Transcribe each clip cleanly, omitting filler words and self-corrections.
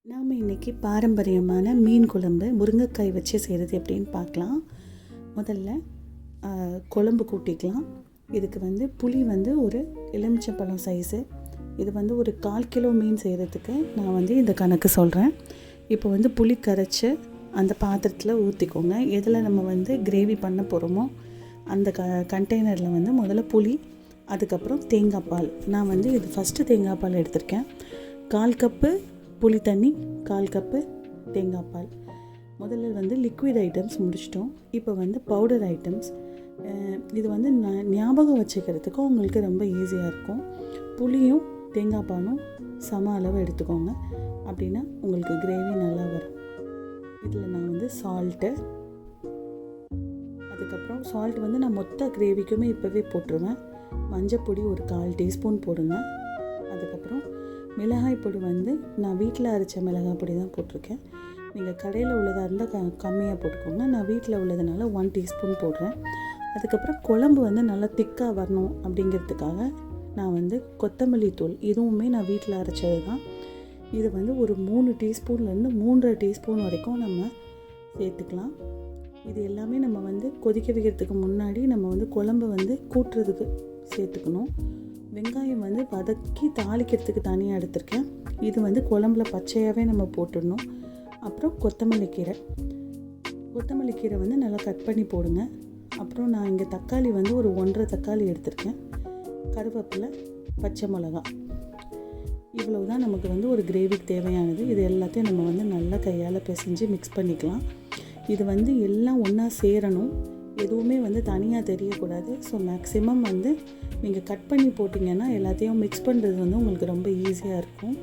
நாம் இன்றைக்கி பாரம்பரியமான மீன் குழம்பு முருங்கைக்காய் வச்சு செய்கிறது எப்படின்னு பார்க்கலாம். முதல்ல குழம்பு கூட்டிக்கலாம். இதுக்கு புளி ஒரு எலுமிச்சம்பழம் சைஸு. இது ஒரு 1/4 கிலோ மீன் செய்கிறதுக்கு நான் இந்த கணக்கு சொல்கிறேன். இப்போ புளி கரைச்சி அந்த பாத்திரத்தில் ஊற்றிக்கோங்க. எதில் நம்ம கிரேவி பண்ண போகிறோமோ அந்த கண்டெய்னரில் முதல்ல புளி, அதுக்கப்புறம் தேங்காய் பால். நான் இது ஃபஸ்ட்டு தேங்காய் பால் எடுத்திருக்கேன். 1/4 கப்பு புளி தண்ணி, 1/4 கப்பு தேங்காய் பால். முதல்ல லிக்விட் ஐட்டம்ஸ் முடிச்சிட்டோம். இப்போ பவுடர் ஐட்டம்ஸ். இது ஞாபகம் வச்சுக்கிறதுக்கு உங்களுக்கு ரொம்ப ஈஸியாக இருக்கும். புளியும் தேங்காய் பாலும் சம அளவு எடுத்துக்கோங்க. அப்படின்னா உங்களுக்கு கிரேவி நல்லா வரும். இதில் நான் சால்ட்டு, அதுக்கப்புறம் சால்ட் நான் மொத்த கிரேவிக்குமே இப்போவே போட்டுருவேன். மஞ்சப்பொடி ஒரு 1/4 டீஸ்பூன் போடுங்க. அதுக்கப்புறம் மிளகாய் பொடி நான் வீட்டில் அரைச்ச மிளகாய் பொடி தான் போட்டிருக்கேன். நீங்கள் கடையில் உள்ளதாக இருந்தால் கம்மியாக போட்டுக்கோங்க. நான் வீட்டில் உள்ளதுனால 1 டீஸ்பூன் போடுறேன். அதுக்கப்புறம் குழம்பு நல்லா திக்காக வரணும் அப்படிங்கிறதுக்காக நான் கொத்தமல்லி தூள், இதுவுமே நான் வீட்டில் அரைச்சது தான். இது ஒரு 3 டீஸ்பூன்லேருந்து 3.5 டீஸ்பூன் வரைக்கும் நம்ம சேர்த்துக்கலாம். இது எல்லாமே நம்ம கொதிக்க வைக்கிறதுக்கு முன்னாடி நம்ம குழம்பு கூட்டுறதுக்கு சேர்த்துக்கணும். வெங்காயம் வதக்கி தாளிக்கிறதுக்கு தனியாக எடுத்திருக்கேன். இது குழம்புல பச்சையாகவே நம்ம போட்டுடணும். அப்புறம் கொத்தமல்லி கீரை நல்லா கட் பண்ணி போடுங்க. அப்புறம் நான் இங்கே தக்காளி ஒரு 1.5 தக்காளி எடுத்திருக்கேன். கருவேப்பிலை, பச்சை மிளகா, இவ்வளவு தான் நமக்கு ஒரு கிரேவிக்கு தேவையானது. இது எல்லாத்தையும் நம்ம நல்லா கையால் பிசைஞ்சு மிக்ஸ் பண்ணிக்கலாம். இது எல்லாம் ஒன்றா சேரணும். எதுவுமே தனியாக தெரியக்கூடாது. ஸோ மேக்ஸிமம் நீங்கள் கட் பண்ணி போட்டிங்கன்னா எல்லாத்தையும் மிக்ஸ் பண்ணுறது உங்களுக்கு ரொம்ப ஈஸியாக இருக்கும்.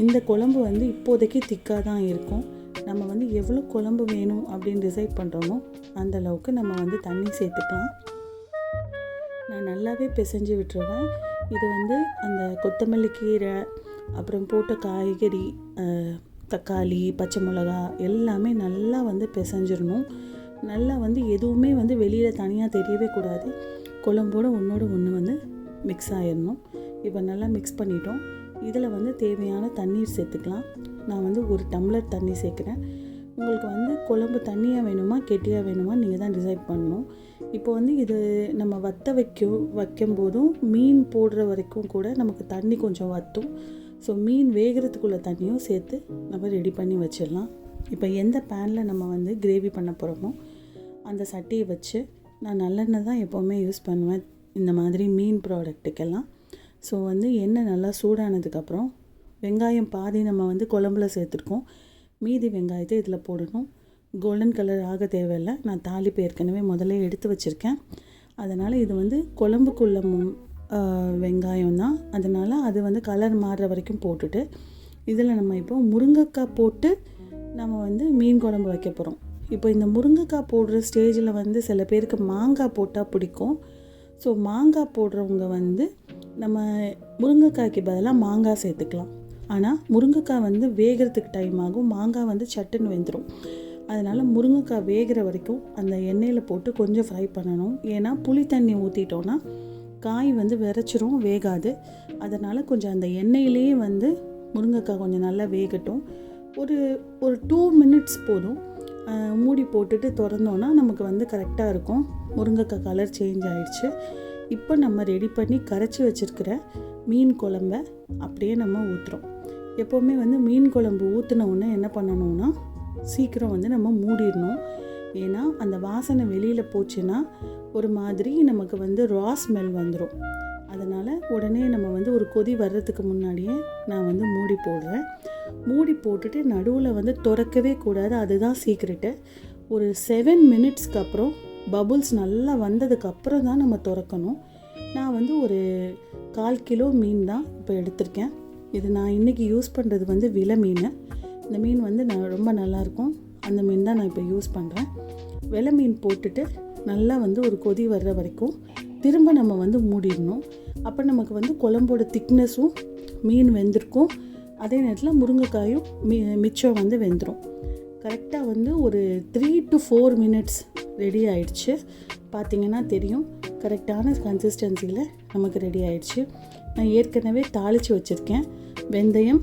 இந்த குழம்பு இப்போதைக்கு திக்காக தான் இருக்கும். நம்ம எவ்வளோ குழம்பு வேணும் அப்படின்னு டிசைட் பண்ணுறோமோ அந்த அளவுக்கு நம்ம தண்ணி சேர்த்துக்கலாம். நான் நல்லாவே பிசைஞ்சு விட்டுருவேன். இது அந்த கொத்தமல்லி கீரை, அப்புறம் போட்ட காய்கறி, தக்காளி, பச்சை மிளகா எல்லாமே நல்லா பிசைஞ்சிடணும். நல்லா எதுவுமே வெளியில் தனியாக தெரியவே கூடாது. குழம்போடு ஒன்றோடு ஒன்று மிக்ஸ் ஆகிடணும். இப்போ நல்லா மிக்ஸ் பண்ணிட்டோம். இதில் தேவையான தண்ணீர் சேர்த்துக்கலாம். நான் 1 டம்ளர் தண்ணி சேர்க்குறேன். உங்களுக்கு குழம்பு தண்ணியாக வேணுமா கெட்டியாக வேணுமா நீங்கள் தான் டிசைட் பண்ணணும். இப்போ இது நம்ம வைக்கும்போதும் மீன் போடுற வரைக்கும் கூட நமக்கு தண்ணி கொஞ்சம் வற்றும். ஸோ மீன் வேகிறதுக்குள்ள தண்ணியும் சேர்த்து நம்ம ரெடி பண்ணி வச்சிடலாம். இப்போ எந்த பேனில் நம்ம கிரேவி பண்ண போகிறோமோ அந்த சட்டியை வச்சு, நான் நல்லெண்ணெய் தான் எப்போவுமே யூஸ் பண்ணுவேன் இந்த மாதிரி மீன் ப்ராடக்ட்டுக்கெல்லாம். ஸோ எண்ணெய் நல்லா சூடானதுக்கப்புறம் வெங்காயம் பாதி நம்ம குழம்புல சேர்த்துருக்கோம். மீதி வெங்காயத்தை இதில் போடணும். கோல்டன் கலர் ஆக தேவையில்லை. நான் தாளிப்பு ஏற்கனவே முதல்ல எடுத்து வச்சுருக்கேன். அதனால் இது குழம்புக்குள்ள வெங்காயம் தான். அதனால் அது கலர் மாறுற வரைக்கும் போட்டுட்டு இதில் நம்ம இப்போ முருங்கைக்காய் போட்டு நம்ம மீன் குழம்பு வைக்க போகிறோம். இப்போ இந்த முருங்கைக்காய் போடுற ஸ்டேஜில் சில பேருக்கு மாங்காய் போட்டால் பிடிக்கும். ஸோ மாங்காய் போடுறவங்க நம்ம முருங்கைக்காய்க்கு பதிலாக மாங்காய் சேர்த்துக்கலாம். ஆனால் முருங்கைக்காய் வேகிறதுக்கு டைம் ஆகும். மாங்காய் சட்டுன்னு வெந்துடும். அதனால் முருங்கைக்காய் வேகிற வரைக்கும் அந்த எண்ணெயில் போட்டு கொஞ்சம் ஃப்ரை பண்ணணும். ஏன்னா புளி தண்ணி ஊற்றிட்டோன்னா காய் விரைச்சிரும், வேகாது. அதனால் கொஞ்சம் அந்த எண்ணெயிலேயே முருங்கைக்காய் கொஞ்சம் நல்லா வேகட்டும். ஒரு 2 மினிட்ஸ் போதும். மூடி போட்டுட்டு திறந்தோன்னா நமக்கு கரெக்டாக இருக்கும். முருங்கைக்காய் கலர் சேஞ்ச் ஆகிடுச்சு. இப்போ நம்ம ரெடி பண்ணி கரைச்சி வச்சுருக்கிற மீன் குழம்ப அப்படியே நம்ம ஊற்றுறோம். எப்போவுமே மீன் குழம்பு ஊற்றினோடனே என்ன பண்ணணும்னா சீக்கிரம் நம்ம மூடிடணும். ஏன்னா அந்த வாசனை வெளியில் போச்சுன்னா ஒரு மாதிரி நமக்கு ரா ஸ்மெல் வந்துடும். அதனால் உடனே நம்ம ஒரு கொதி வர்றதுக்கு முன்னாடியே நான் மூடி போடுறேன். மூடி போட்டுட்டு நடுவில் திறக்கவே கூடாது. அதுதான் சீக்ரெட்டு. ஒரு 7 மினிட்ஸ்க்கு அப்புறம் பபுள்ஸ் நல்லா வந்ததுக்கப்புறம் தான் நம்ம திறக்கணும். நான் ஒரு 1/4 கிலோ மீன் தான் இப்போ எடுத்திருக்கேன். இது நான் இன்றைக்கி யூஸ் பண்ணுறது விலை மீன். இந்த மீன் நான் ரொம்ப நல்லாயிருக்கும். அந்த மீன் தான் நான் இப்போ யூஸ் பண்ணுறேன். விலை மீன் போட்டுட்டு நல்லா ஒரு கொதி வர்ற வரைக்கும் திரும்ப நம்ம மூடிடணும். அப்போ நமக்கு குழம்போட திக்னஸும் மீன் வெந்திருக்கும். அதே நேரத்தில் முருங்கைக்காயும் மிச்சம் வெந்துடும். கரெக்டாக ஒரு 3 to 4 மினிட்ஸ் ரெடி ஆயிடுச்சு. பார்த்திங்கன்னா தெரியும், கரெக்டான கன்சிஸ்டன்சியில் நமக்கு ரெடி ஆயிடுச்சு. நான் ஏற்கனவே தாளித்து வச்சுருக்கேன். வெந்தயம்,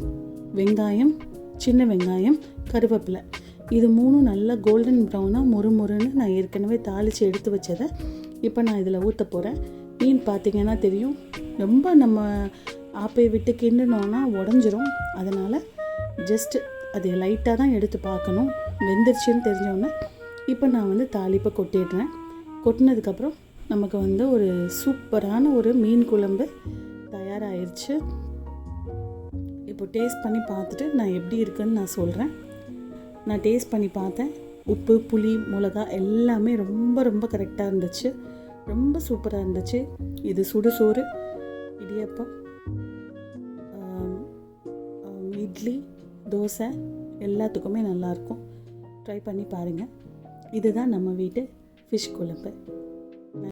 வெங்காயம், சின்ன வெங்காயம், கருவேப்பிலை, இது 3 நல்லா கோல்டன் ப்ரௌனாக மொறுன்னு நான் ஏற்கனவே தாளித்து எடுத்து வச்சதை இப்போ நான் இதில் ஊற்ற போகிறேன். மீன் பார்த்திங்கன்னா தெரியும், ரொம்ப நம்ம ஆப்பையை விட்டு கிண்டுனோன்னா உடஞ்சிரும். அதனால் ஜஸ்ட்டு அது லைட்டாக தான் எடுத்து பார்க்கணும். வெந்துருச்சுன்னு தெரிஞ்சோன்னே இப்போ நான் வந்து தாளிப்பை கொட்டிடுறேன். கொட்டினதுக்கப்புறம் நமக்கு வந்து ஒரு சூப்பரான ஒரு மீன் குழம்பு தயாராகிருச்சு. இப்போ டேஸ்ட் பண்ணி பார்த்துட்டு நான் எப்படி இருக்குன்னு நான் சொல்கிறேன். நான் டேஸ்ட் பண்ணி பார்த்தேன். உப்பு, புளி, மிளகா எல்லாமே ரொம்ப ரொம்ப கரெக்டாக இருந்துச்சு. ரொம்ப சூப்பராக இருந்துச்சு. இது சுடுசோறு, இடியப்பம், இட்லி, தோசை எல்லாத்துக்குமே நல்லாயிருக்கும். ட்ரை பண்ணி பாருங்கள். இதுதான் நம்ம வீட்டு ஃபிஷ் குழம்பு.